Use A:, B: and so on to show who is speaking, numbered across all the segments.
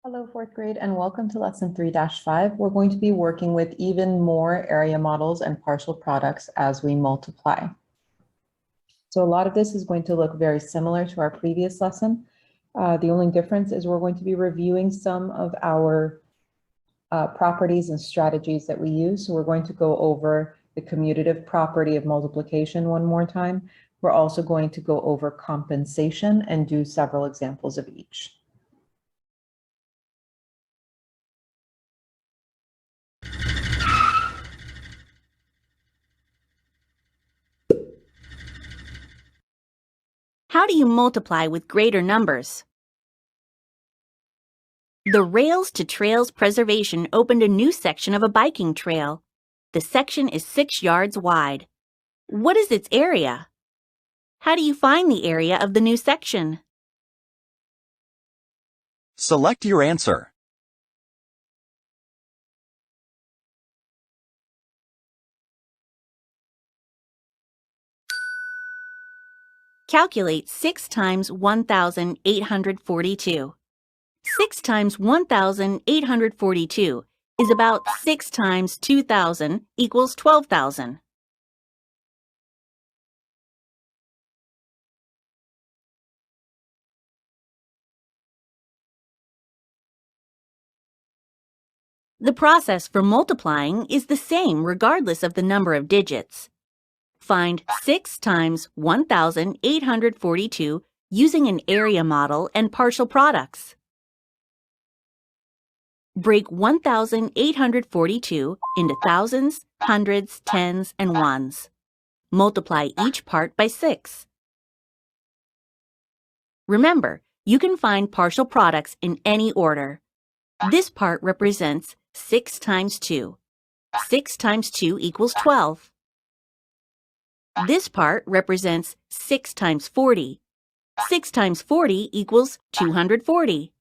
A: Hello, fourth grade, and welcome to lesson 3-5. We're going to be working with even more area models and partial products as we multiply. So a lot of this is going to look very similar to our previous lesson. The only difference is we're going to be reviewing some of our properties and strategies that we use. So we're going to go over the commutative property of multiplication one more time. We're also going to go over compensation and do several examples of each.
B: How do you multiply with greater numbers? The Rails to Trails Preservation opened a new section of a biking trail. The section is 6 yards wide. What is its area? How do you find the area of the new section?
C: Select your answer.
B: Calculate 6 times 1,842. 6 times 1,842 is about 6 times 2,000 equals 12,000. The process for multiplying is the same regardless of the number of digits. Find 6 times 1,842 using an area model and partial products. Break 1,842 into thousands, hundreds, tens, and ones. Multiply each part by 6. Remember, you can find partial products in any order. This part represents 6 times 2. 6 times 2 equals 12. This part represents 6 times 40. 6 times 40 equals 240.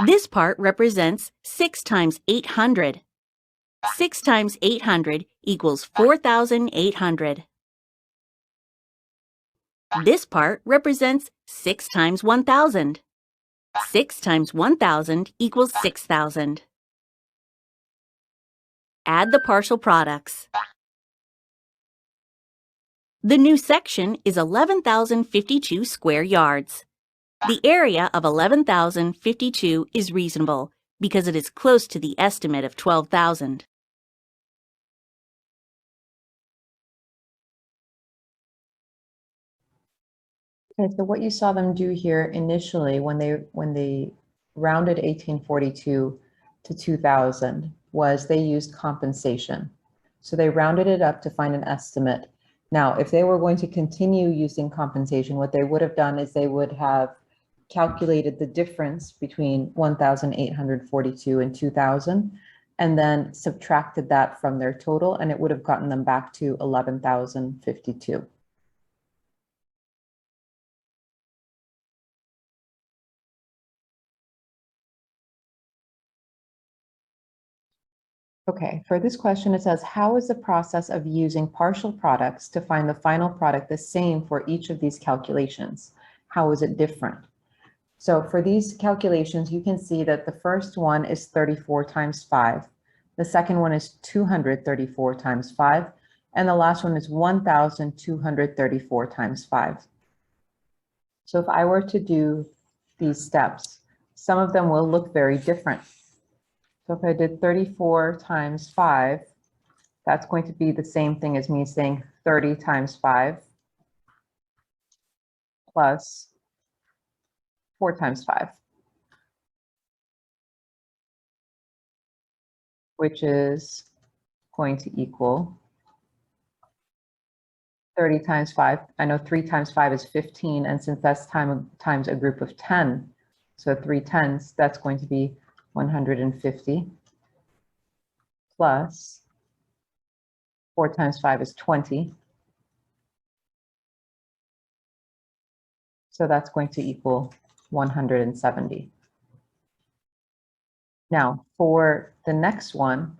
B: This part represents 6 times 800. 6 times 800 equals 4,800. This part represents 6 times 1,000. 6 times 1,000 equals 6,000. Add the partial products. The new section is 11,052 square yards. The area of 11,052 is reasonable because it is close to the estimate of 12,000.
A: Okay, so what you saw them do here initially when they rounded 1842 to 2000 was they used compensation. So they rounded it up to find an estimate. Now, if they were going to continue using compensation, what they would have done is they would have calculated the difference between 1,842 and 2000 and then subtracted that from their total, and it would have gotten them back to 11,052. Okay, for this question, it says, how is the process of using partial products to find the final product the same for each of these calculations? How is it different? So for these calculations, you can see that the first one is 34 times 5. The second one is 234 times 5. And the last one is 1,234 times 5. So if I were to do these steps, some of them will look very different. So if I did 34 times 5, that's going to be the same thing as me saying 30 times 5 plus 4 times 5, which is going to equal 30 times 5. I know 3 times 5 is 15, and since that's times a group of 10, so 3 tens, that's going to be 150 plus 4 times 5 is 20. So that's going to equal 170. Now, for the next one,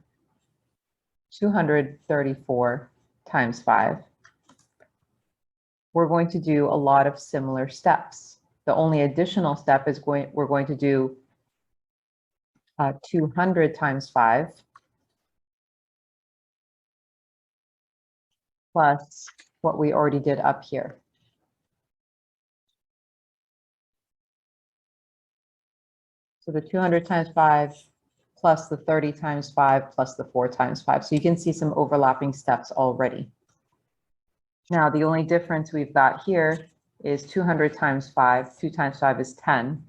A: 234 times 5, we're going to do a lot of similar steps. The only additional step is we're going to do 200 times 5 plus what we already did up here. So the 200 times 5 plus the 30 times 5 plus the 4 times 5. So you can see some overlapping steps already. Now, the only difference we've got here is 200 times 5. 2 times 5 is 10.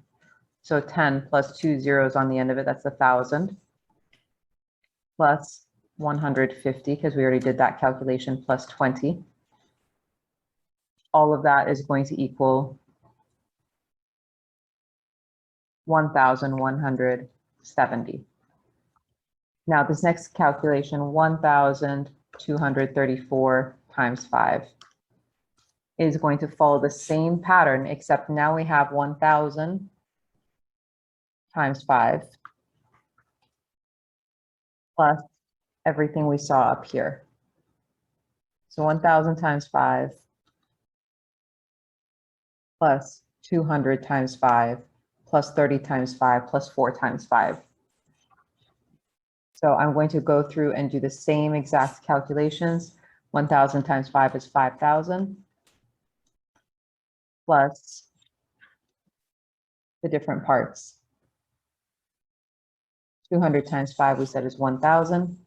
A: So 10 plus 2 zeros on the end of it, that's 1,000. Plus 150, because we already did that calculation, plus 20. All of that is going to equal 1,170. Now this next calculation, 1,234 times 5, is going to follow the same pattern, except now we have 1,000 times 5 plus everything we saw up here. So 1,000 times 5 plus 200 times 5 plus 30 times 5 plus 4 times 5. So I'm going to go through and do the same exact calculations. 1,000 times 5 is 5,000 plus the different parts. 200 times 5 we said is 1,000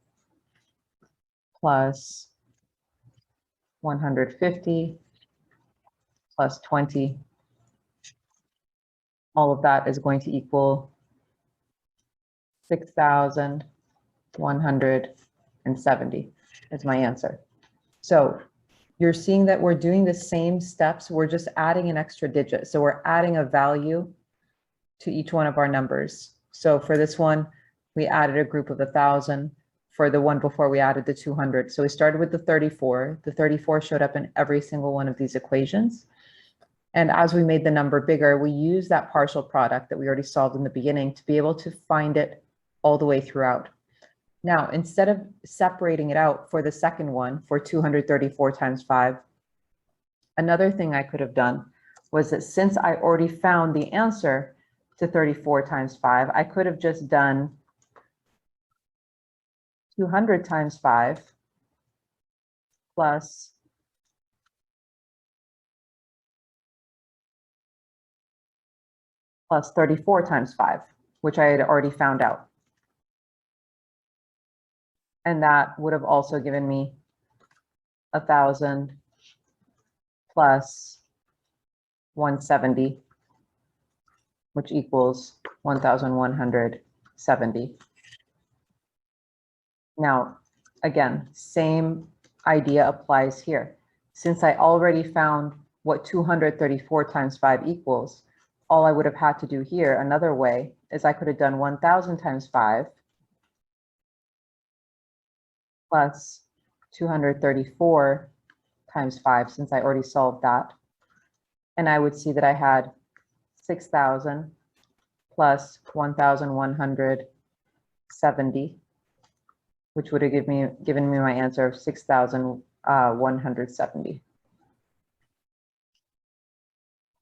A: plus 150 plus 20. All of that is going to equal 6,170 is my answer. So you're seeing that we're doing the same steps. We're just adding an extra digit. So we're adding a value to each one of our numbers. So for this one, we added a group of 1,000. For the one before, we added the 200. So we started with the 34. The 34 showed up in every single one of these equations. And as we made the number bigger, we used that partial product that we already solved in the beginning to be able to find it all the way throughout. Now, instead of separating it out for the second one, for 234 times 5, another thing I could have done was that since I already found the answer to 34 times 5, I could have just done 200 times 5 plus 34 times 5, which I had already found out. And that would have also given me 1,000 plus 170, which equals 1,170. Now, again, same idea applies here. Since I already found what 234 times 5 equals, all I would have had to do here, another way, is I could have done 1,000 times 5 plus 234 times 5, since I already solved that. And I would see that I had 6,000 plus 1,170, which would have given me my answer of 6,170.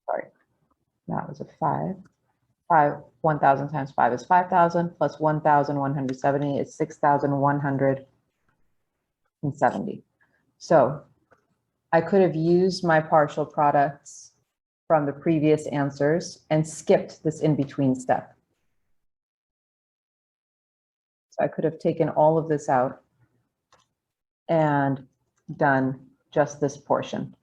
A: Sorry, that was a 5. 1,000 times 5 is 5,000 plus 1,170 is 6,170. So I could have used my partial products from the previous answers and skipped this in-between step. So I could have taken all of this out and done just this portion.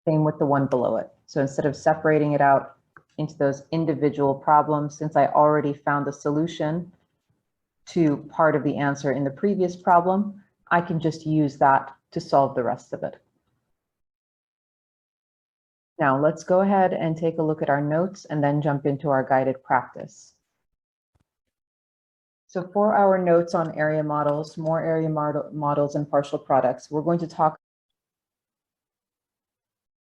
A: Same with the one below it. So instead of separating it out into those individual problems, since I already found the solution to part of the answer in the previous problem, I can just use that to solve the rest of it. Now let's go ahead and take a look at our notes and then jump into our guided practice. So for our notes on area models, more area models and partial products, we're going to talk.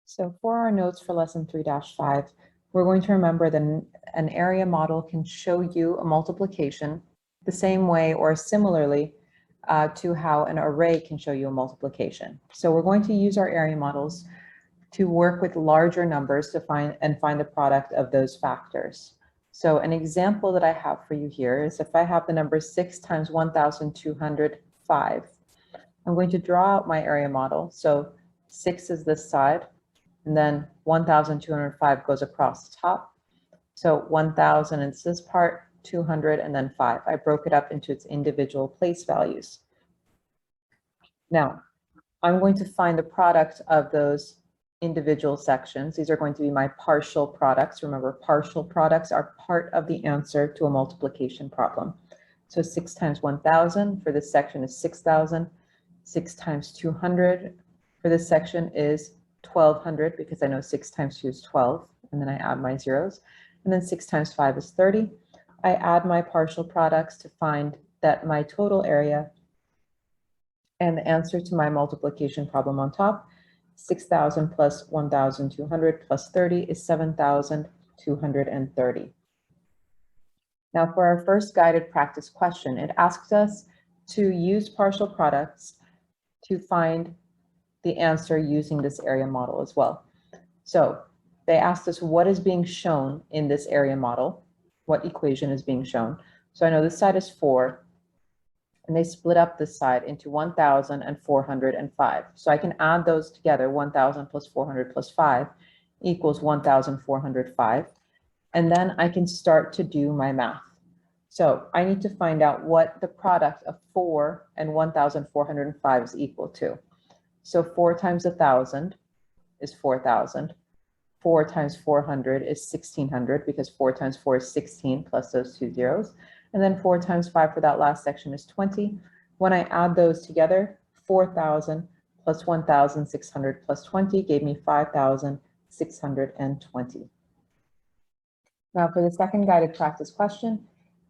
A: So for our notes for lesson 3-5, we're going to remember that an area model can show you a multiplication the same way or similarly to how an array can show you a multiplication. So we're going to use our area models to work with larger numbers to find the product of those factors. So an example that I have for you here is if I have the number 6 times 1,205, I'm going to draw out my area model. So 6 is this side, and then 1,205 goes across the top. So 1,000 is this part, 200, and then 5. I broke it up into its individual place values. Now, I'm going to find the product of those individual sections. These are going to be my partial products. Remember, partial products are part of the answer to a multiplication problem. So 6 times 1,000 for this section is 6,000. 6 times 200 for this section is 1,200 because I know 6 times 2 is 12, and then I add my zeros. And then 6 times 5 is 30. I add my partial products to find that my total area and the answer to my multiplication problem on top, 6,000 plus 1,200 plus 30 is 7,230. Now for our first guided practice question, it asks us to use partial products to find the answer using this area model as well. So they asked us what is being shown in this area model, what equation is being shown. So I know this side is 4, and they split up this side into 1,000 and 405. So I can add those together, 1,000 plus 400 plus 5 equals 1,405. And then I can start to do my math. So I need to find out what the product of 4 and 1,405 is equal to. So 4 times 1,000 is 4,000. 4 times 400 is 1,600 because 4 times 4 is 16 plus those 2 zeros. And then 4 times 5 for that last section is 20. When I add those together, 4,000 plus 1,600 plus 20 gave me 5,620. Now for the second guided practice question,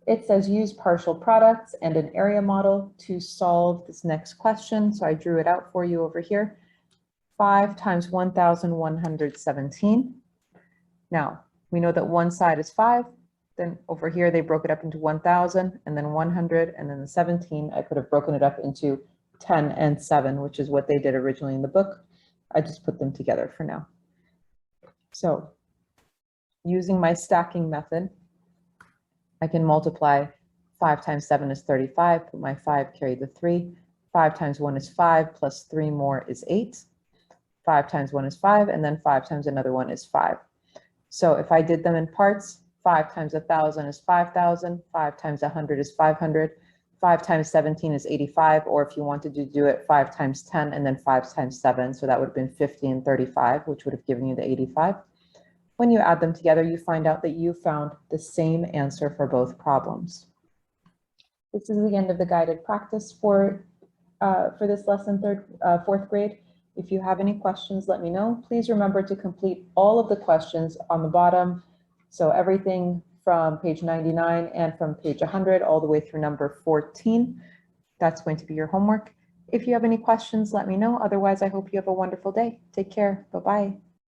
A: it says use partial products and an area model to solve this next question. So I drew it out for you over here. 5 times 1,117. Now, we know that one side is 5. Then over here, they broke it up into 1,000 and then 100 and then the 17. I could have broken it up into 10 and 7, which is what they did originally in the book. I just put them together for now. So using my stacking method, I can multiply 5 times 7 is 35, put my 5, carry the 3. 5 times 1 is 5, plus 3 more is 8. 5 times 1 is 5, and then 5 times another 1 is 5. So if I did them in parts, 5 times 1,000 is 5,000, 5 times 100 is 500, 5 times 17 is 85, or if you wanted to do it 5 times 10 and then 5 times 7, so that would have been 50 and 35, which would have given you the 85. When you add them together, you find out that you found the same answer for both problems. This is the end of the guided practice for this lesson, fourth grade. If you have any questions, let me know. Please remember to complete all of the questions on the bottom. So everything from page 99 and from page 100 all the way through number 14. That's going to be your homework. If you have any questions, let me know. Otherwise, I hope you have a wonderful day. Take care. Bye-bye.